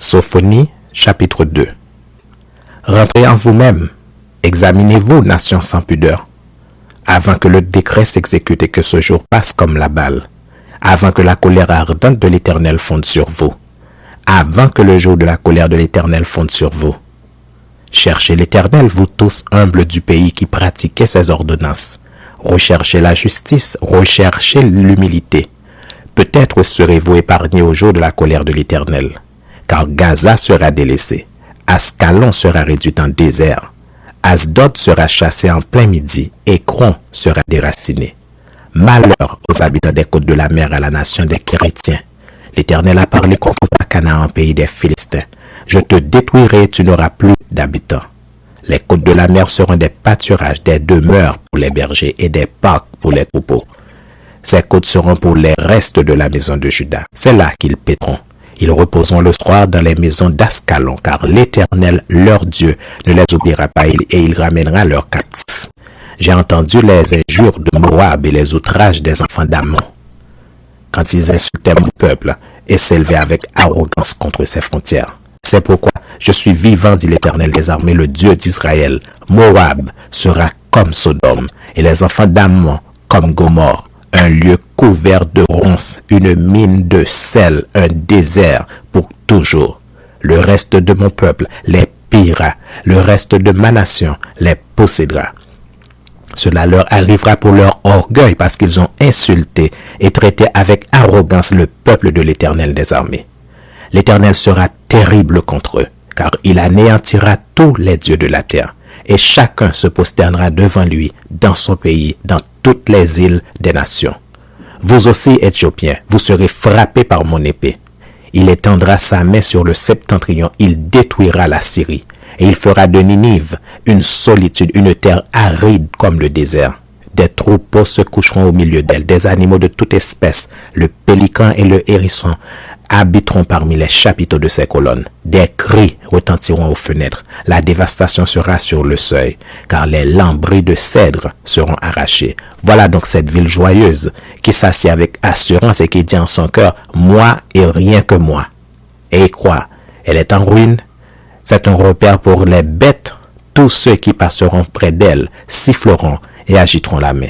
Sophonie, chapitre 2. Rentrez en vous-même, examinez-vous, nation sans pudeur, avant que le décret s'exécute et que ce jour passe comme la balle, avant que la colère ardente de l'Éternel fonde sur vous, avant que le jour de la colère de l'Éternel fonde sur vous. Cherchez l'Éternel, vous tous humbles du pays qui pratiquez ses ordonnances. Recherchez la justice, recherchez l'humilité. Peut-être serez-vous épargnés au jour de la colère de l'Éternel. Car Gaza sera délaissé, Ascalon sera réduit en désert, Asdod sera chassé en plein midi, Écron sera déraciné. Malheur aux habitants des côtes de la mer, à la nation des chrétiens. L'Éternel a parlé contre toi, Canaan, pays des Philistins. Je te détruirai et tu n'auras plus d'habitants. Les côtes de la mer seront des pâturages, des demeures pour les bergers et des parcs pour les troupeaux. Ces côtes seront pour les restes de la maison de Juda. C'est là qu'ils paîtront. Ils reposeront le soir dans les maisons d'Ascalon, car l'Éternel, leur Dieu, ne les oubliera pas et il ramènera leurs captifs. J'ai entendu les injures de Moab et les outrages des enfants d'Ammon, quand ils insultaient mon peuple et s'élevaient avec arrogance contre ses frontières. C'est pourquoi je suis vivant, dit l'Éternel des armées, le Dieu d'Israël. Moab sera comme Sodome, et les enfants d'Ammon comme Gomorrhe. Un lieu couvert de ronces, une mine de sel, un désert pour toujours. Le reste de mon peuple les pillera, le reste de ma nation les possédera. Cela leur arrivera pour leur orgueil parce qu'ils ont insulté et traité avec arrogance le peuple de l'Éternel des armées. L'Éternel sera terrible contre eux, car il anéantira tous les dieux de la terre, et chacun se prosternera devant lui dans son pays, dans toutes les îles des nations. Vous aussi, Éthiopiens, vous serez frappés par mon épée. Il étendra sa main sur le septentrion, il détruira la Syrie, et il fera de Ninive une solitude, une terre aride comme le désert. Des troupeaux se coucheront au milieu d'elle, des animaux de toute espèce, le pélican et le hérisson habiteront parmi les chapiteaux de ses colonnes. Des cris retentiront aux fenêtres, la dévastation sera sur le seuil, car les lambris de cèdre seront arrachés. Voilà donc cette ville joyeuse, qui s'assied avec assurance et qui dit en son cœur, moi et rien que moi. Et quoi? Elle est en ruine? C'est un repère pour les bêtes. Tous ceux qui passeront près d'elle siffleront et agiteront la main.